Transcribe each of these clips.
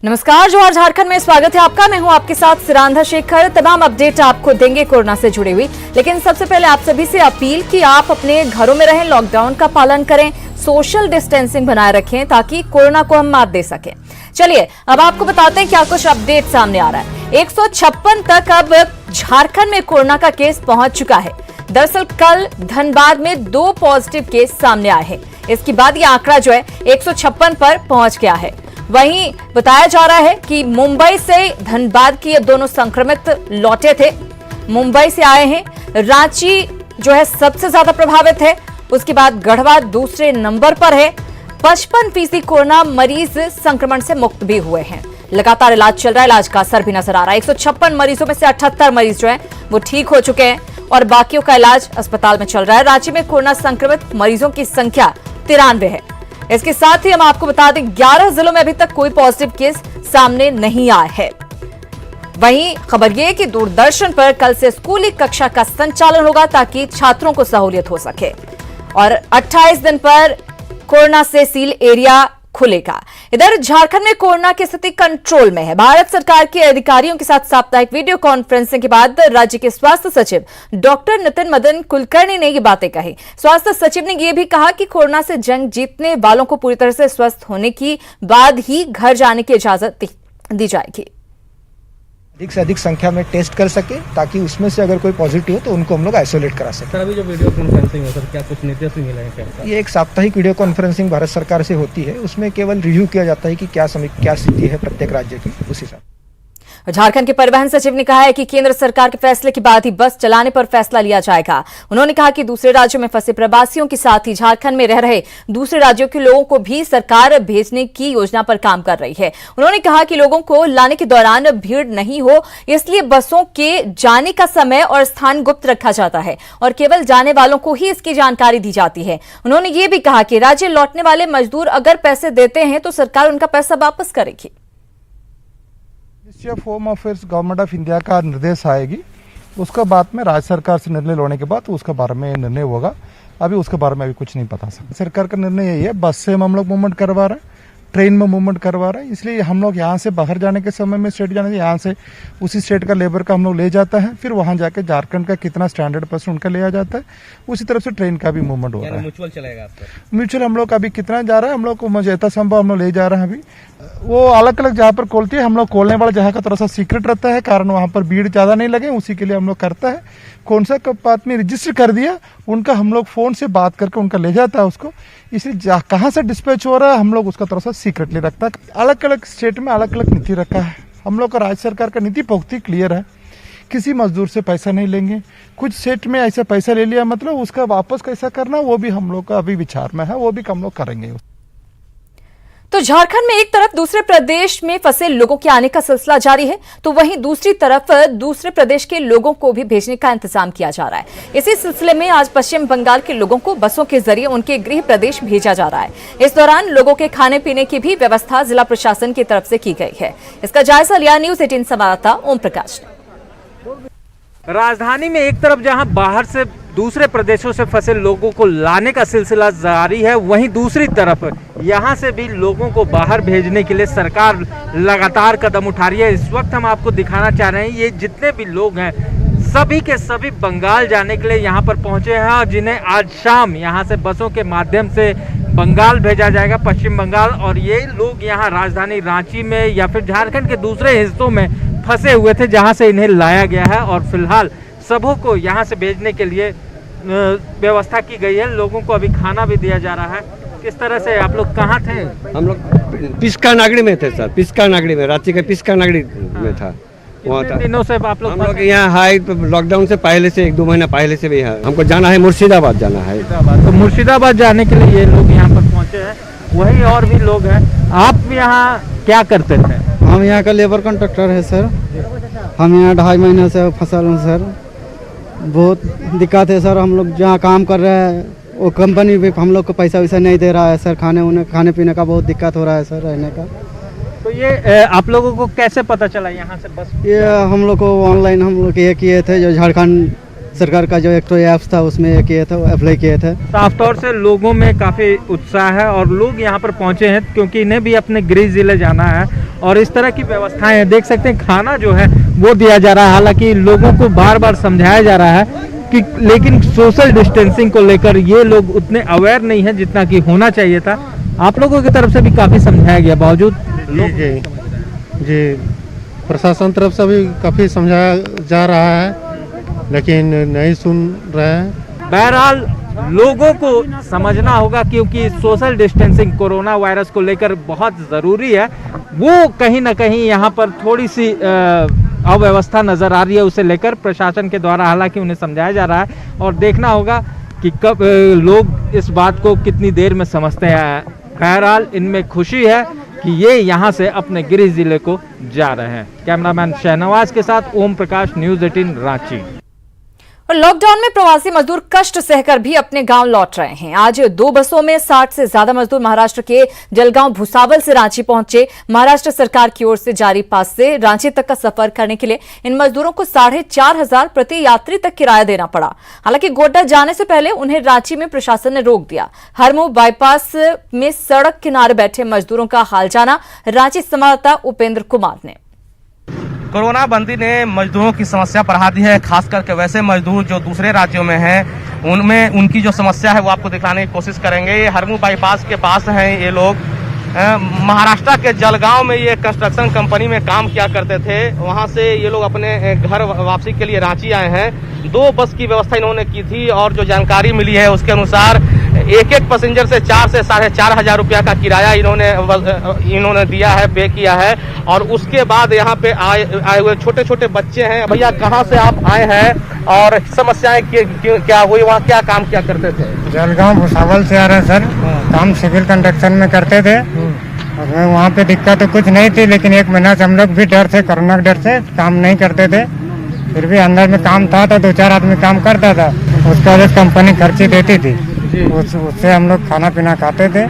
नमस्कार, जोहार झारखंड में स्वागत है आपका। मैं हूं आपके साथ सिरांधा शेखर। तमाम अपडेट आपको देंगे कोरोना से जुड़ी हुई, लेकिन सबसे पहले आप सभी से अपील कि आप अपने घरों में रहें, लॉकडाउन का पालन करें, सोशल डिस्टेंसिंग बनाए रखें ताकि कोरोना को हम मात दे सकें। चलिए अब आपको बताते हैं क्या कुछ अपडेट सामने आ रहा है। 156 तक अब झारखंड में कोरोना का केस पहुंच चुका है। दरअसल कल धनबाद में 2 पॉजिटिव केस सामने आए हैं। इसके बाद ये आंकड़ा जो है 156 पर पहुंच गया है। वहीं बताया जा रहा है कि मुंबई से धनबाद के ये दोनों संक्रमित लौटे थे, मुंबई से आए हैं। रांची जो है सबसे ज्यादा प्रभावित है, उसके बाद गढ़वा दूसरे नंबर पर है। 55% कोरोना मरीज संक्रमण से मुक्त भी हुए हैं। लगातार इलाज चल रहा है, इलाज का असर भी नजर आ रहा है। 156 मरीजों में से 78 मरीज जो है वो ठीक हो चुके हैं और बाकियों का इलाज अस्पताल में चल रहा है। रांची में कोरोना संक्रमित मरीजों की संख्या 93 है। इसके साथ ही हम आपको बता दें 11 जिलों में अभी तक कोई पॉजिटिव केस सामने नहीं आया है। वहीं खबर यह कि दूरदर्शन पर कल से स्कूली कक्षा का संचालन होगा ताकि छात्रों को सहूलियत हो सके और 28 दिन पर कोरोना से सील एरिया खुलेगा। इधर झारखंड में कोरोना की स्थिति कंट्रोल में है। भारत सरकार के अधिकारियों के साथ साप्ताहिक वीडियो कॉन्फ्रेंसिंग के बाद राज्य के स्वास्थ्य सचिव डॉक्टर नितिन मदन कुलकर्णी ने ये बातें कही। स्वास्थ्य सचिव ने यह भी कहा कि कोरोना से जंग जीतने वालों को पूरी तरह से स्वस्थ होने के बाद ही घर जाने की इजाजत दी जाएगी। अधिक से अधिक संख्या में टेस्ट कर सके ताकि उसमें से अगर कोई पॉजिटिव हो तो उनको हम लोग आइसोलेट करा सकें। सर, अभी जो वीडियो कॉन्फ्रेंसिंग है सर, क्या कुछ निर्देश भी मिले हैं क्या? ये एक साप्ताहिक वीडियो कॉन्फ्रेंसिंग भारत सरकार से होती है, उसमें केवल रिव्यू किया जाता है कि क्या स्थिति है प्रत्येक राज्य की, उस हिसाब। झारखंड के परिवहन सचिव ने कहा है कि केंद्र सरकार के फैसले के बाद ही बस चलाने पर फैसला लिया जाएगा। उन्होंने कहा कि दूसरे राज्यों में फंसे प्रवासियों के साथ ही झारखंड में रह रहे दूसरे राज्यों के लोगों को भी सरकार भेजने की योजना पर काम कर रही है। उन्होंने कहा कि लोगों को लाने के दौरान भीड़ नहीं हो, इसलिए बसों के जाने का समय और स्थान गुप्त रखा जाता है और केवल जाने वालों को ही इसकी जानकारी दी जाती है। उन्होंने ये भी कहा कि राज्य लौटने वाले मजदूर अगर पैसे देते हैं तो सरकार उनका पैसा वापस करेगी। Ministry of home affairs government of India का निर्देश आएगी, उसका बाद में राज्य सरकार से निर्णय लेने के बाद उसके बारे में निर्णय होगा। अभी उसके बारे में अभी कुछ नहीं पता सकता। सरकार का निर्णय यही है, बस से हम लोग मूवमेंट करवा रहे हैं, ट्रेन में मूवमेंट करवा रहे हैं, इसलिए हम लोग यहाँ से बाहर जाने के समय में स्टेट जाने से यहाँ से उसी स्टेट का लेबर का हम लोग ले जाता है, फिर वहाँ जाके झारखंड का कितना स्टैंडर्ड परसेंट उनका लिया जाता है, उसी तरफ से ट्रेन का भी मूवमेंट हो रहा है। म्यूचुअल चलेगा आपका? म्यूचुअल हम लोग अभी कितना जा रहा है, हम लोग को जितना संभव हम लोग ले जा रहे हैं। अभी वो अलग अलग जहाँ पर खोलती है, हम लोग खोलने वाला जहाँ का थोड़ा सा सीक्रेट रहता है, कारण वहाँ पर भीड़ ज्यादा नहीं लगे, उसी के लिए हम लोग करता है। कौन सा बात में रजिस्टर कर दिया उनका, हम लोग फोन से बात करके उनका ले जाता है उसको, इसलिए कहाँ से डिस्पैच हो रहा है हम लोग उसका थोड़ा सा सीक्रेटली रखता है। अलग अलग स्टेट में अलग अलग नीति रखा है। हम लोग का राज्य सरकार का नीति बहुत ही क्लियर है, किसी मजदूर से पैसा नहीं लेंगे। कुछ स्टेट में ऐसा पैसा ले लिया मतलब उसका वापस कैसा करना वो भी हम लोग का अभी विचार में है, वो भी हम लोग करेंगे। तो झारखंड में एक तरफ दूसरे प्रदेश में फंसे लोगों के आने का सिलसिला जारी है, तो वहीं दूसरी तरफ दूसरे प्रदेश के लोगों को भी भेजने का इंतजाम किया जा रहा है। इसी सिलसिले में आज पश्चिम बंगाल के लोगों को बसों के जरिए उनके गृह प्रदेश भेजा जा रहा है। इस दौरान लोगों के खाने पीने की भी व्यवस्था जिला प्रशासन की तरफ से की गई है। इसका जायजा लिया न्यूज 18 संवाददाता ओम प्रकाश ने। राजधानी में एक तरफ जहां बाहर से दूसरे प्रदेशों से फंसे लोगों को लाने का सिलसिला जारी है, वहीं दूसरी तरफ यहां से भी लोगों को बाहर भेजने के लिए सरकार लगातार कदम उठा रही है। इस वक्त हम आपको दिखाना चाह रहे हैं, ये जितने भी लोग हैं सभी के सभी बंगाल जाने के लिए यहाँ पर पहुंचे हैं और जिन्हें आज शाम यहाँ से बसों के माध्यम से बंगाल भेजा जाएगा, पश्चिम बंगाल। और ये लोग यहाँ राजधानी रांची में या फिर झारखंड के दूसरे हिस्सों में फंसे हुए थे, जहां से इन्हें लाया गया है और फिलहाल सबों को यहां से भेजने के लिए व्यवस्था की गई है। लोगों को अभी खाना भी दिया जा रहा है। किस तरह से आप लोग कहाँ थे? हम लोग पिस्का नागरी में थे सर, पिस्का नागरी में, रांची के पिस्का नागरी में था। वहाँ था दिनों से आप लोग यहाँ हाई लॉकडाउन से पहले से 1-2 महीना पहले से भी है। हमको जाना है मुर्शिदाबाद जाना है। तो मुर्शिदाबाद जाने के लिए ये लोग यहाँ पर पहुँचे हैं, वही और भी लोग हैं। आप यहाँ क्या करते थे? हम यहाँ का लेबर कॉन्ट्रैक्टर है सर। हम यहाँ 2.5 महीने से फसल हूँ सर। बहुत दिक्कत है सर। हम लोग जहाँ काम कर रहे हैं वो कंपनी भी हम लोग को पैसा वैसा नहीं दे रहा है सर। खाने पीने का बहुत दिक्कत हो रहा है सर, रहने का। तो ये आप लोगों को कैसे पता चला यहाँ से बस? ये हम लोग को ऑनलाइन हम लोग ये किए थे, जो झारखंड सरकार का जो एक तो ऐप्स था उसमें ये किए थे, अप्लाई किए थे। साफ तौर से लोगों में काफ़ी उत्साह है और लोग यहाँ पर पहुँचे हैं क्योंकि इन्हें भी अपने गृह जिले जाना है और इस तरह की व्यवस्थाएं हैं। देख सकते हैं खाना जो है वो दिया जा रहा है, हालांकि लोगों को बार बार समझाया जा रहा है कि लेकिन सोशल डिस्टेंसिंग को लेकर ये लोग उतने अवेयर नहीं है जितना कि होना चाहिए था। आप लोगों की तरफ से भी काफ़ी समझाया गया, बावजूद जी प्रशासन तरफ से भी काफ़ी समझाया जा रहा है लेकिन नहीं सुन रहे हैं। बहरहाल लोगों को समझना होगा क्योंकि सोशल डिस्टेंसिंग कोरोना वायरस को लेकर बहुत ज़रूरी है। वो कहीं ना कहीं यहाँ पर थोड़ी सी अव्यवस्था नज़र आ रही है, उसे लेकर प्रशासन के द्वारा हालांकि उन्हें समझाया जा रहा है और देखना होगा कि कब लोग इस बात को कितनी देर में समझते हैं। बहरहाल इनमें खुशी है कि ये यहाँ से अपने गृह जिले को जा रहे हैं। कैमरामैन शहनवाज के साथ ओम प्रकाश, न्यूज़ 18 रांची। और लॉकडाउन में प्रवासी मजदूर कष्ट सहकर भी अपने गांव लौट रहे हैं। आज 2 बसों में 60 से ज्यादा मजदूर महाराष्ट्र के जलगांव भुसावल से रांची पहुंचे। महाराष्ट्र सरकार की ओर से जारी पास से रांची तक का सफर करने के लिए इन मजदूरों को 4,500 प्रति यात्री तक किराया देना पड़ा। हालांकि गोड्डा जाने से पहले उन्हें रांची में प्रशासन ने रोक दिया। हरमू बाईपास में सड़क किनारे बैठे मजदूरों का हाल जाना रांची संवाददाता उपेंद्र कुमार ने। कोरोना बंदी ने मजदूरों की समस्या बढ़ा दी है, खास करके वैसे मजदूर जो दूसरे राज्यों में हैं उनमें उनकी जो समस्या है वो आपको दिखाने की कोशिश करेंगे। ये हरमू बाईपास के पास हैं ये लोग। महाराष्ट्र के जलगांव में ये कंस्ट्रक्शन कंपनी में काम किया करते थे। वहां से ये लोग अपने घर वापसी के लिए रांची आए हैं। 2 बस की व्यवस्था इन्होंने की थी और जो जानकारी मिली है उसके अनुसार एक पैसेंजर से 4 से 4,500 रुपया का किराया इन्होंने दिया है, पे किया है। और उसके बाद यहाँ पे आए हुए छोटे छोटे बच्चे हैं। भैया कहाँ से आप आए हैं और समस्याएं क्या हुई, वहाँ क्या काम किया करते थे? जलगांव भुसावल से आ रहे हैं सर, काम सिविल कंस्ट्रक्शन में करते थे और वहाँ पे दिक्कत तो कुछ नहीं थी, लेकिन 1 महीना से हम लोग भी डर से, कोरोना के डर से काम नहीं करते थे। फिर भी अंदर में काम था तो 2-4 आदमी काम करता था, उसका वजह कंपनी खर्ची देती थी, उससे हम लोग खाना पीना खाते थे।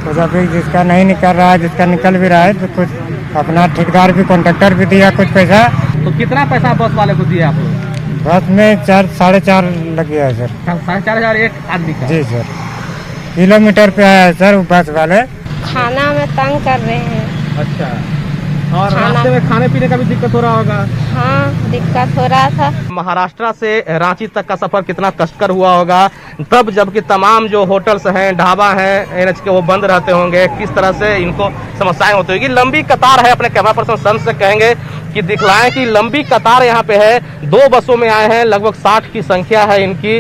तो जब जिसका नहीं निकल रहा है, जिसका निकल भी रहा है तो कुछ अपना ठेकेदार भी, कॉन्ट्रैक्टर भी दिया कुछ पैसा। तो कितना पैसा बस वाले को दिया आप लोग? बस में 4-4.5 लग गया है सर। 4,500 एक आदमी का? जी सर, किलोमीटर पे आया है सर बस वाले। खाना में तंग कर रहे हैं। अच्छा, और रास्ते में खाने पीने का भी दिक्कत हो रहा होगा? हाँ, दिक्कत हो रहा था। महाराष्ट्र से रांची तक का सफर कितना कष्टकर हुआ होगा तब, जबकि तमाम जो होटल्स हैं, ढाबा हैं एनएच के, वो बंद रहते होंगे। किस तरह से इनको समस्याएं होती होगी। लंबी कतार है, अपने कैमरा पर्सन संत से कहेंगे कि दिखलाएं कि लंबी कतार यहाँ पे है। 2 बसों में आए हैं, लगभग 60 की संख्या है इनकी।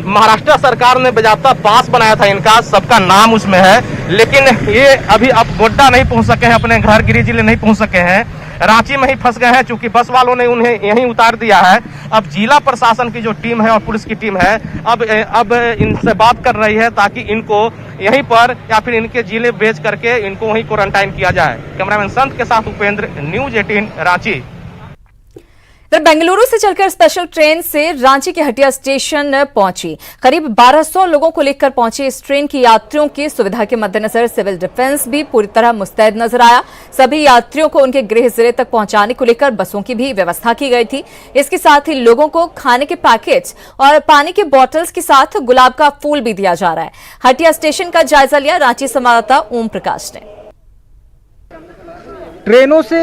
महाराष्ट्र सरकार ने बाज़ाब्ता पास बनाया था इनका, सबका नाम उसमें है, लेकिन ये अभी अब गोड्डा नहीं पहुंच सके हैं, अपने घर गृह जिले नहीं पहुंच सके हैं, रांची में ही फंस गए हैं चूंकि बस वालों ने उन्हें यहीं उतार दिया है। अब जिला प्रशासन की जो टीम है और पुलिस की टीम है अब इनसे बात कर रही है ताकि इनको यहीं पर या फिर इनके जिले भेज करके इनको वहीं क्वारंटाइन किया जाए। कैमरामैन संत के साथ उपेंद्र, न्यूज़ 18 रांची। इधर बेंगलुरु से चलकर स्पेशल ट्रेन से रांची के हटिया स्टेशन पहुंची। करीब 1200 लोगों को लेकर पहुंची इस ट्रेन की यात्रियों की सुविधा के मद्देनजर सिविल डिफेंस भी पूरी तरह मुस्तैद नजर आया। सभी यात्रियों को उनके गृह जिले तक पहुंचाने को लेकर बसों की भी व्यवस्था की गई थी। इसके साथ ही लोगों को खाने के पैकेट्स और पानी के बॉटल्स के साथ गुलाब का फूल भी दिया जा रहा है। हटिया स्टेशन का जायजा लिया रांची संवाददाता ओम प्रकाश ने। ट्रेनों से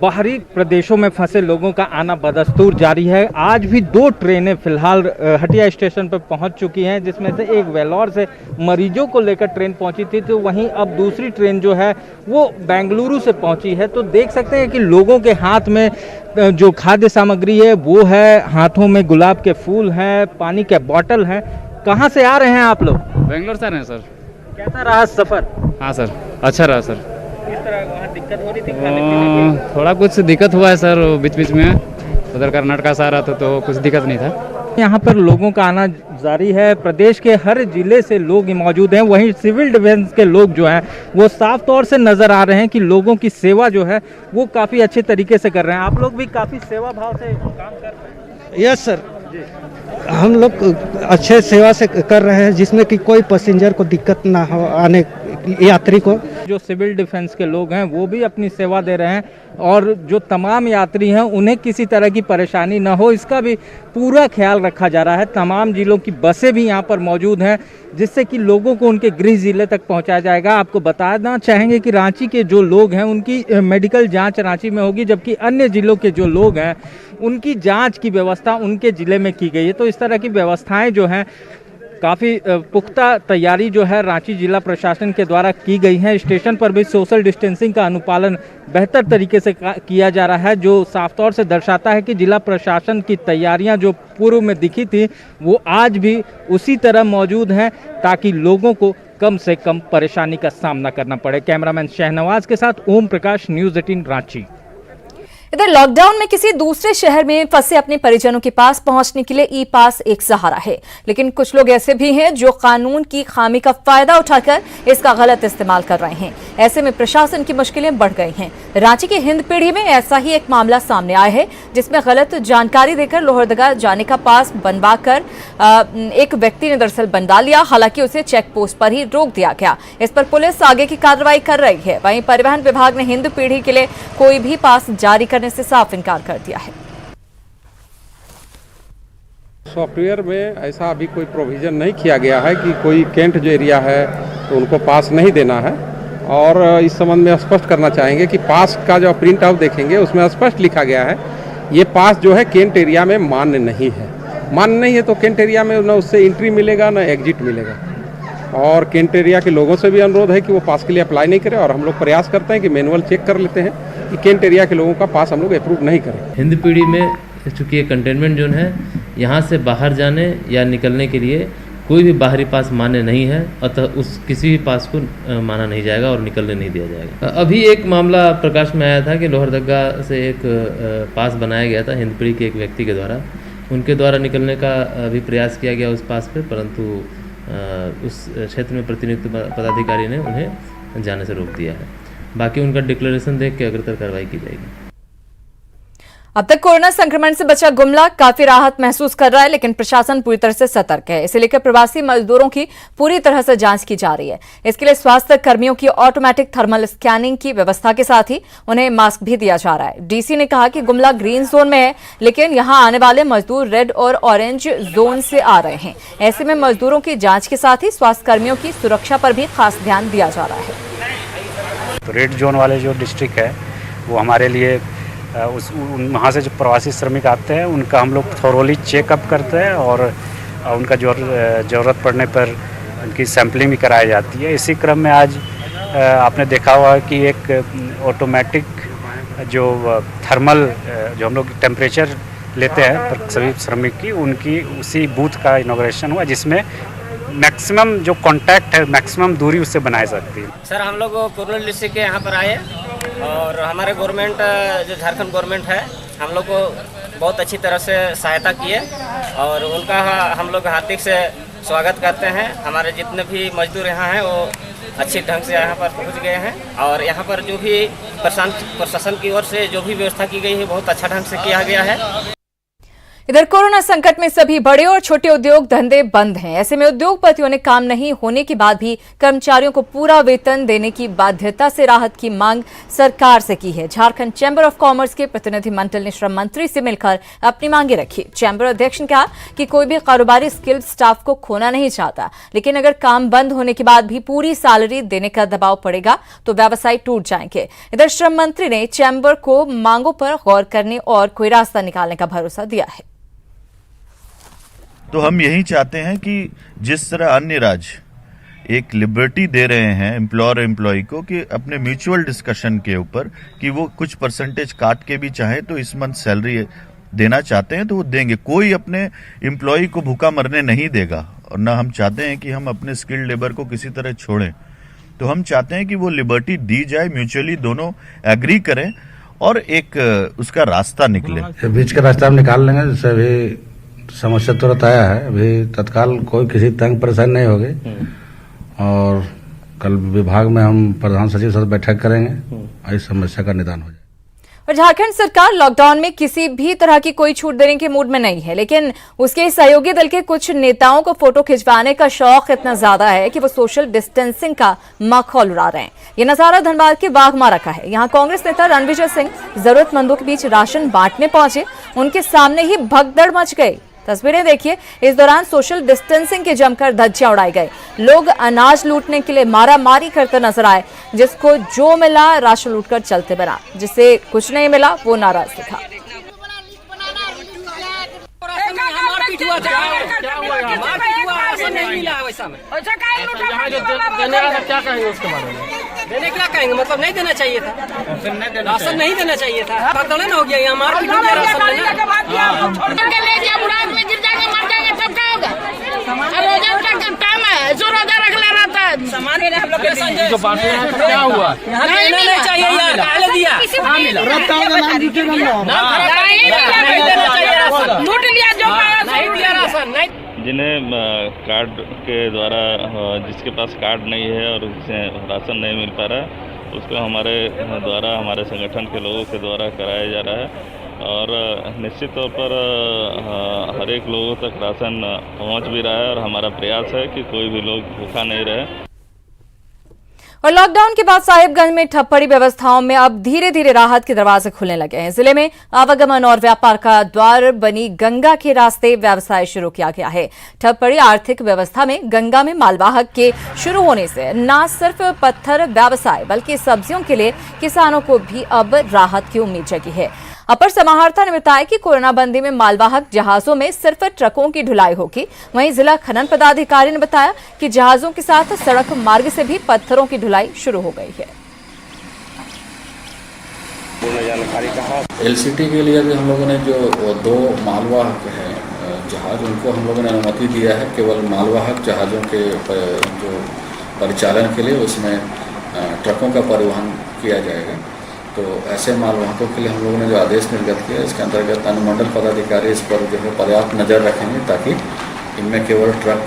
बाहरी प्रदेशों में फंसे लोगों का आना बदस्तूर जारी है। आज भी 2 ट्रेनें फिलहाल हटिया स्टेशन पर पहुंच चुकी हैं, जिसमें से एक वेल्लोर से मरीजों को लेकर ट्रेन पहुंची थी, तो वहीं अब दूसरी ट्रेन जो है वो बेंगलुरु से पहुंची है। तो देख सकते हैं कि लोगों के हाथ में जो खाद्य सामग्री है वो है, हाथों में गुलाब के फूल हैं, पानी के बॉटल हैं। कहाँ से आ रहे हैं आप लोग? बेंगलोर से आ रहे हैं सर। कैसा रहा सफ़र? हाँ सर, अच्छा रहा सर। किस तरह वहाँ दिक्कत हो रही थी खाने पीने की? थोड़ा कुछ दिक्कत हुआ है सर बीच बीच में, उधर कर्नाटक से आ रहा था तो कुछ दिक्कत नहीं था। यहाँ पर लोगों का आना जारी है। प्रदेश के हर जिले से लोग मौजूद हैं। वहीं सिविल डिफेंस के लोग जो हैं वो साफ तौर से नज़र आ रहे हैं कि लोगों की सेवा जो है वो काफ़ी अच्छे तरीके से कर रहे हैं। आप लोग भी काफ़ी सेवा भाव से काम कर रहे हैं? यस सर, हम लोग अच्छे सेवा से कर रहे हैं, जिसमें कि कोई पैसेंजर को दिक्कत ना हो आने यात्री को। जो सिविल डिफेंस के लोग हैं वो भी अपनी सेवा दे रहे हैं और जो तमाम यात्री हैं उन्हें किसी तरह की परेशानी न हो इसका भी पूरा ख्याल रखा जा रहा है। तमाम जिलों की बसें भी यहाँ पर मौजूद हैं जिससे कि लोगों को उनके गृह जिले तक पहुँचाया जाएगा। आपको बताना चाहेंगे कि रांची के जो लोग हैं उनकी मेडिकल जाँच रांची में होगी, जबकि अन्य जिलों के जो लोग हैं उनकी जाँच की व्यवस्था उनके ज़िले में की गई है। तो इस तरह की व्यवस्थाएँ जो हैं काफ़ी पुख्ता तैयारी जो है रांची जिला प्रशासन के द्वारा की गई है। स्टेशन पर भी सोशल डिस्टेंसिंग का अनुपालन बेहतर तरीके से किया जा रहा है, जो साफ तौर से दर्शाता है कि जिला प्रशासन की तैयारियां जो पूर्व में दिखी थी वो आज भी उसी तरह मौजूद हैं ताकि लोगों को कम से कम परेशानी का सामना करना पड़े। कैमरामैन शहनवाज के साथ ओम प्रकाश, न्यूज़ 18 रांची। इधर लॉकडाउन में किसी दूसरे शहर में फंसे अपने परिजनों के पास पहुंचने के लिए ई पास एक सहारा है, लेकिन कुछ लोग ऐसे भी हैं जो कानून की खामी का फायदा उठाकर इसका गलत इस्तेमाल कर रहे हैं। ऐसे में प्रशासन की मुश्किलें बढ़ गई हैं। रांची के हिंदपीढ़ी में ऐसा ही एक मामला सामने आया है जिसमें गलत जानकारी देकर लोहरदगा जाने का पास बनवाकर एक व्यक्ति ने दरअसल बनवा लिया। हालांकि उसे चेक पोस्ट पर ही रोक दिया गया। इस पर पुलिस आगे की कार्रवाई कर रही है। वहीं परिवहन विभाग ने हिंदपीढ़ी के लिए कोई भी पास जारी करने से साफ इनकार कर दिया है। सॉफ्टवेयर में ऐसा अभी कोई प्रोविजन नहीं किया गया है कि कोई कैंट जो एरिया है तो उनको पास नहीं देना है, और इस संबंध में स्पष्ट करना चाहेंगे कि पास का जो प्रिंट आउट देखेंगे उसमें स्पष्ट लिखा गया है ये पास जो है कैंट एरिया में मान्य नहीं है। मान्य नहीं है तो कैंट एरिया में ना उससे एंट्री मिलेगा ना एग्जिट मिलेगा, और कैंट एरिया के लोगों से भी अनुरोध है कि वो पास के लिए अप्लाई नहीं करें, और हम लोग प्रयास करते हैं कि मैनुअल चेक कर लेते हैं कि कैंट एरिया के लोगों का पास हम लोग अप्रूव नहीं करें। हिंदपीढ़ी में चूँकि ये कंटेनमेंट जोन है, यहाँ से बाहर जाने या निकलने के लिए कोई भी बाहरी पास मान्य नहीं है, अतः उस किसी भी पास को माना नहीं जाएगा और निकलने नहीं दिया जाएगा। अभी एक मामला प्रकाश में आया था कि लोहरदगा से एक पास बनाया गया था हिंदपीढ़ी के एक व्यक्ति के द्वारा। उनके द्वारा निकलने का भी प्रयास किया गया उस पास पे, परंतु उस क्षेत्र में प्रतिनियुक्त पदाधिकारी ने उन्हें जाने से रोक दिया है। बाकी उनका डिक्लेरेशन देख के अग्रतर कार्रवाई की जाएगी। अब तक कोरोना संक्रमण से बचा गुमला काफी राहत महसूस कर रहा है, लेकिन प्रशासन पूरी तरह से सतर्क है। इसे लेकर प्रवासी मजदूरों की पूरी तरह से जांच की जा रही है। इसके लिए स्वास्थ्य कर्मियों की ऑटोमेटिक थर्मल स्कैनिंग की व्यवस्था के साथ ही उन्हें मास्क भी दिया जा रहा है। डीसी ने कहा कि गुमला ग्रीन जोन में है, लेकिन यहां आने वाले मजदूर रेड और ऑरेंज जोन से आ रहे हैं। ऐसे में मजदूरों की जांच के साथ ही स्वास्थ्य कर्मियों की सुरक्षा पर भी खास ध्यान दिया जा रहा है। रेड जोन वाले जो डिस्ट्रिक्ट है वो हमारे लिए वहाँ से जो प्रवासी श्रमिक आते हैं उनका हम लोग थोरोली चेकअप करते हैं, और उनका जो ज़रूरत पड़ने पर उनकी सैंपलिंग भी कराई जाती है। इसी क्रम में आज आपने देखा हुआ कि एक ऑटोमेटिक जो थर्मल जो हम लोग टेम्परेचर लेते हैं सभी श्रमिक की, उनकी उसी बूथ का इनॉग्रेशन हुआ जिसमें मैक्सिमम जो कांटेक्ट है, मैक्सिमम दूरी उससे बनाई सकती है। सर हम लोग कुर्नूल डिस्ट्रिक्ट के यहाँ पर आए और हमारे गवर्नमेंट जो झारखंड गवर्नमेंट है हम लोग को बहुत अच्छी तरह से सहायता की है, और उनका हम लोग हार्दिक से स्वागत करते हैं। हमारे जितने भी मजदूर यहाँ हैं वो अच्छे ढंग से यहाँ पर पहुँच गए हैं, और यहाँ पर जो भी प्रशासन की ओर से जो भी व्यवस्था की गई है बहुत अच्छा ढंग से किया गया है। इधर कोरोना संकट में सभी बड़े और छोटे उद्योग धंधे बंद हैं। ऐसे में उद्योगपतियों ने काम नहीं होने के बाद भी कर्मचारियों को पूरा वेतन देने की बाध्यता से राहत की मांग सरकार से की है। झारखंड चैंबर ऑफ कॉमर्स के प्रतिनिधिमंडल ने श्रम मंत्री से मिलकर अपनी मांगे रखी। चैंबर अध्यक्ष ने कहा कि कोई भी कारोबारी स्किल्ड स्टाफ को खोना नहीं चाहता, लेकिन अगर काम बंद होने के बाद भी पूरी सैलरी देने का दबाव पड़ेगा तो व्यवसाय टूट जाएंगे। इधर श्रम मंत्री ने चैंबर को मांगों पर गौर करने और कोई रास्ता निकालने का भरोसा दिया है। तो हम यही चाहते हैं कि जिस तरह अन्य राज्य एक लिबर्टी दे रहे हैं एम्प्लॉयर एम्प्लॉय को कि अपने म्यूचुअल डिस्कशन के ऊपर कि वो कुछ परसेंटेज काट के भी चाहे तो इस मंथ सैलरी देना चाहते हैं तो वो देंगे। कोई अपने एम्प्लॉय को भूखा मरने नहीं देगा, और ना हम चाहते हैं कि हम अपने स्किल्ड लेबर को किसी तरह छोड़ें। तो हम चाहते हैं कि वो लिबर्टी दी जाए, म्यूचुअली दोनों एग्री करें और एक उसका रास्ता निकले। बीच का रास्ता हम निकाल लेंगे। जैसे अभी समस्या तुरंत आया है, अभी तत्काल कोई किसी तंग परेशानी नहीं होगी, और कल विभाग में हम प्रधान सचिव से बैठक करेंगे और इस समस्या का निदान हो जाए। और झारखंड सरकार लॉकडाउन में किसी भी तरह की कोई छूट देने के मूड में नहीं है, लेकिन उसके सहयोगी दल के कुछ नेताओं को फोटो खिंचवाने का शौक इतना ज्यादा है कि वो सोशल डिस्टेंसिंग का मखौल उड़ा रहे हैं। ये नजारा धनबाद के बाघमारा का है। यहाँ कांग्रेस नेता रणविजय सिंह जरूरतमंदों के बीच राशन बांटने पहुंचे, उनके सामने ही भगदड़ मच गई। तस्वीरें देखिए। इस दौरान सोशल डिस्टेंसिंग के जमकर धज्जियां उड़ाई गए। लोग अनाज लूटने के लिए मारामारी करते नजर आए। जिसको जो मिला राशन लूटकर चलते बना, जिसे कुछ नहीं मिला वो नाराज दिखा। देने क्या कहेंगे, मतलब नहीं देना चाहिए था, राशन नहीं देना चाहिए था। भगदड़ हो गया, यहाँ मारपीट हो गया, राशन ले गया, बुढ़ाप में गिर जाएंगे, मर जाएंगे, तब क्या होगा? रोजा का टाइम है, जो रोजा रख ले रहता है। सामान जो बांटे हैं तो क्या हुआ? नहीं चाहिए यार, काहे दिया? लूट लिया, जो नहीं दिया राशन नहीं। जिन्हें कार्ड के द्वारा, जिसके पास कार्ड नहीं है और उसे राशन नहीं मिल पा रहा है, उसको हमारे द्वारा, हमारे संगठन के लोगों के द्वारा कराया जा रहा है। और निश्चित तौर पर हर एक लोगों तक राशन पहुंच भी रहा है और हमारा प्रयास है कि कोई भी लोग भूखा नहीं रहे। और लॉकडाउन के बाद साहिबगंज में ठप पड़ी व्यवस्थाओं में अब धीरे धीरे राहत के दरवाजे खुलने लगे हैं। जिले में आवागमन और व्यापार का द्वार बनी गंगा के रास्ते व्यवसाय शुरू किया गया है। ठप पड़ी आर्थिक व्यवस्था में गंगा में मालवाहक के शुरू होने से न सिर्फ पत्थर व्यवसाय बल्कि सब्जियों के लिए किसानों को भी अब राहत की उम्मीद जगी है। अपर समाहर्ता ने बताया कि कोरोना बंदी में मालवाहक जहाजों में सिर्फ ट्रकों की ढुलाई होगी। वहीं जिला खनन पदाधिकारी ने बताया कि जहाजों के साथ सड़क मार्ग से भी पत्थरों की ढुलाई शुरू हो गई है। एलसीटी के लिए भी हम लोगों ने जो 2 मालवाहक है जहाज, उनको हम लोगों ने अनुमति दिया है केवल मालवाहक जहाजों के जो परिचालन के लिए, उसमें ट्रकों का परिवहन किया जाएगा। तो ऐसे मालवाहकों के लिए हम लोगों ने जो आदेश निर्गत किया, इसके अंतर्गत अनुमंडल पदाधिकारी इस पर जो है पर्याप्त नज़र रखेंगे ताकि इनमें केवल ट्रक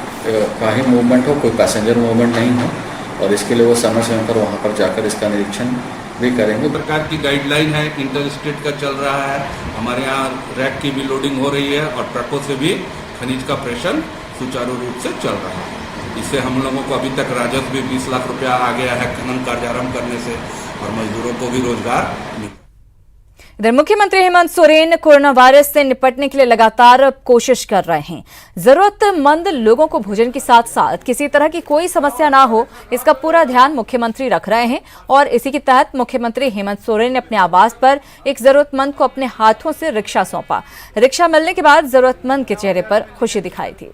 का ही मूवमेंट हो, कोई पैसेंजर मूवमेंट नहीं हो। और इसके लिए वो समय समय पर वहाँ पर जाकर इसका निरीक्षण भी करेंगे। सरकार की गाइडलाइन है, इंटर स्टेट का चल रहा है। हमारे यहाँ रैक की भी लोडिंग हो रही है और ट्रकों से भी खनिज का प्रेषण सुचारू रूप से चल रहा है। इससे हम लोगों को अभी तक राजस्व भी 20 लाख रुपया आ गया है खनन कार्यारंभ करने से, और मजदूरों को भी रोजगार मिला। इधर मुख्यमंत्री हेमंत सोरेन कोरोना वायरस से निपटने के लिए लगातार कोशिश कर रहे हैं। जरूरतमंद लोगों को भोजन के साथ साथ किसी तरह की कोई समस्या ना हो, इसका पूरा ध्यान मुख्यमंत्री रख रहे हैं। और इसी के तहत मुख्यमंत्री हेमंत सोरेन ने अपने आवास पर एक जरूरतमंद को अपने हाथों से रिक्शा सौंपा। रिक्शा मिलने के बाद जरूरतमंद के चेहरे पर खुशी दिखाई थी।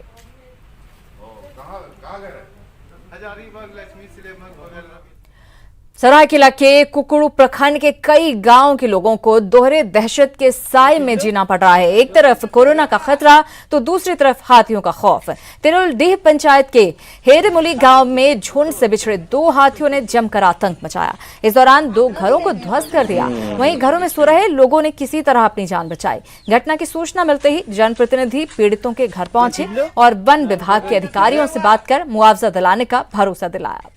सरायकेला के कुकड़ू प्रखंड के कई गांवों के लोगों को दोहरे दहशत के साए में जीना पड़ रहा है। एक तरफ कोरोना का खतरा तो दूसरी तरफ हाथियों का खौफ। तिरुलडीह पंचायत के हेरेमुली गांव में झुंड से बिछड़े 2 हाथियों ने जमकर आतंक मचाया। इस दौरान 2 घरों को ध्वस्त कर दिया। वहीं घरों में सो रहे लोगों ने किसी तरह अपनी जान बचाई। घटना की सूचना मिलते ही जनप्रतिनिधि पीड़ितों के घर पहुंचे और वन विभाग के अधिकारियों से बात कर मुआवजा दिलाने का भरोसा दिलाया।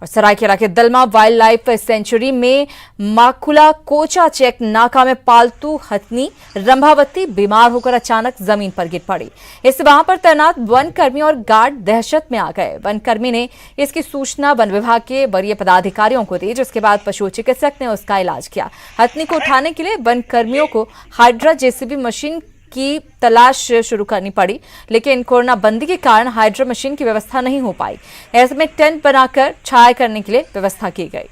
और सरायकेला के दलमा वाइल्ड लाइफ सेंचुरी में माकुला कोचा चेक नाका में पालतू हथनी रंभावती बीमार होकर अचानक जमीन पर गिर पड़ी। इससे वहां पर तैनात वन कर्मी और गार्ड दहशत में आ गए। वन कर्मी ने इसकी सूचना वन विभाग के वरीय पदाधिकारियों को दी, जिसके बाद पशु चिकित्सक ने उसका इलाज किया। हथनी को उठाने के लिए वन कर्मियों को हाइड्रा जेसीबी मशीन की तलाश शुरू करनी पड़ी, लेकिन कोरोना बंदी के कारण हाइड्रा मशीन की व्यवस्था नहीं हो पाई। ऐसे में टेंट बनाकर छाया करने के लिए व्यवस्था की गई।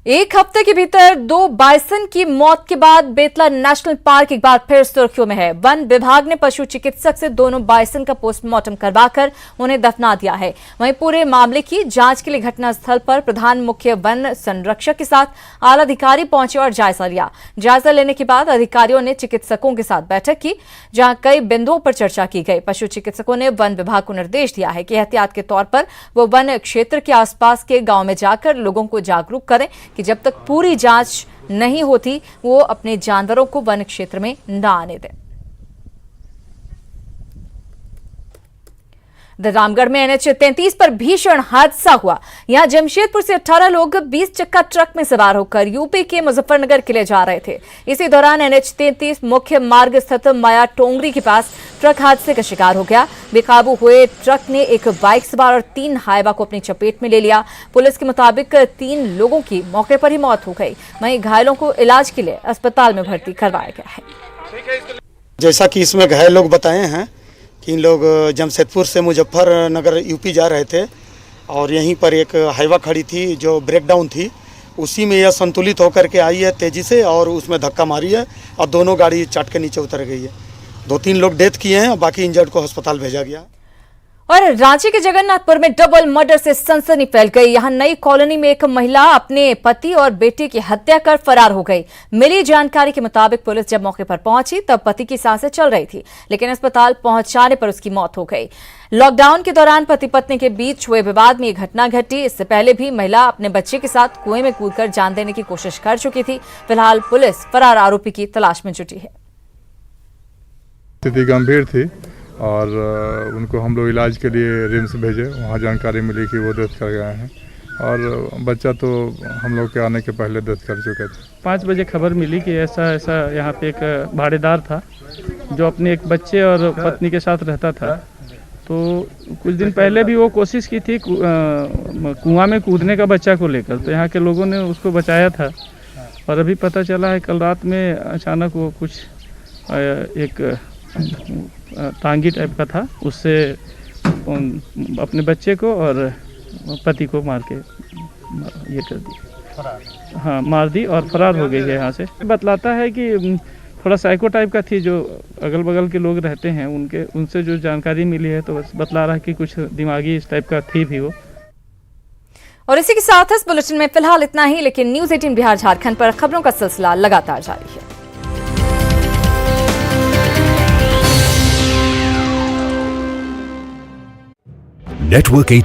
एक हफ्ते के भीतर 2 बाइसन की मौत के बाद बेतला नेशनल पार्क एक बार फिर सुर्खियों में है। वन विभाग ने पशु चिकित्सक से दोनों बाइसन का पोस्टमार्टम करवाकर उन्हें दफना दिया है। वहीं पूरे मामले की जांच के लिए घटनास्थल पर प्रधान मुख्य वन संरक्षक के साथ आला अधिकारी पहुंचे और जायजा लिया। जायजा लेने के बाद अधिकारियों ने चिकित्सकों के साथ बैठक की, जहां कई बिंदुओं पर चर्चा की गई। पशु चिकित्सकों ने वन विभाग को निर्देश दिया है कि एहतियात के तौर पर वो वन क्षेत्र के आसपास के गांव में जाकर लोगों को जागरूक करें कि जब तक पूरी जांच नहीं होती वो अपने जानवरों को वन क्षेत्र में न आने दें। रामगढ़ में NH 33 पर भीषण हादसा हुआ। यहां जमशेदपुर से 18 लोग 20 चक्का ट्रक में सवार होकर यूपी के मुजफ्फरनगर के लिए जा रहे थे। इसी दौरान NH 33 मुख्य मार्ग स्थित माया टोंगरी के पास ट्रक हादसे का शिकार हो गया। बेकाबू हुए ट्रक ने एक बाइक सवार और 3 हाइवा को अपनी चपेट में ले लिया। पुलिस के मुताबिक 3 लोगों की मौके पर ही मौत हो गई। वहीं घायलों को इलाज के लिए अस्पताल में भर्ती करवाया गया है। जैसा कि इसमें घायल लोग बताए हैं कि इन लोग जमशेदपुर से मुजफ्फरनगर यूपी जा रहे थे और यहीं पर एक हाईवा खड़ी थी जो ब्रेक डाउन थी, उसी में यह संतुलित होकर के आई है तेज़ी से और उसमें धक्का मारी है और दोनों गाड़ी चट के नीचे उतर गई है। 2-3 लोग डेथ किए हैं, बाकी इंजर्ड को अस्पताल भेजा गया। और रांची के जगन्नाथपुर में डबल मर्डर से सनसनी फैल गई। यहां नई कॉलोनी में एक महिला अपने पति और बेटे की हत्या कर फरार हो गई। मिली जानकारी के मुताबिक पुलिस जब मौके पर पहुंची तब पति की सांसें चल रही थी, लेकिन अस्पताल पहुंचाने पर उसकी मौत हो गई। लॉकडाउन के दौरान पति पत्नी के बीच हुए विवाद में यह घटना घटी। इससे पहले भी महिला अपने बच्चे के साथ कुएं में कूदकर जान देने की कोशिश कर चुकी थी। फिलहाल पुलिस फरार आरोपी की तलाश में जुटी है। स्थिति गंभीर थी और उनको हम लोग इलाज के लिए रिम्स भेजे। वहाँ जानकारी मिली कि वो डेथ कर गए हैं और बच्चा तो हम लोग के आने के पहले डेथ कर चुके थे। 5 बजे खबर मिली कि ऐसा यहाँ पे एक भाड़ेदार था जो अपने एक बच्चे और पत्नी के साथ रहता था। तो कुछ दिन पहले भी वो कोशिश की थी कुआं में कूदने का बच्चा को लेकर, तो यहाँ के लोगों ने उसको बचाया था। और अभी पता चला है कल रात में अचानक वो कुछ एक टांगी टाइप का था, उससे अपने बच्चे को और पति को मार के ये कर दी। हाँ, मार दी और फरार हो गई है यहाँ से। बतलाता है कि थोड़ा साइको टाइप का थी, जो अगल बगल के लोग रहते हैं उनसे जो जानकारी मिली है तो बस बतला रहा है कि कुछ दिमागी इस टाइप का थी भी वो। और इसी के साथ इस बुलेटिन में फिलहाल इतना ही, लेकिन न्यूज़ 18 बिहार झारखंड पर खबरों का सिलसिला लगातार जारी है। Network 18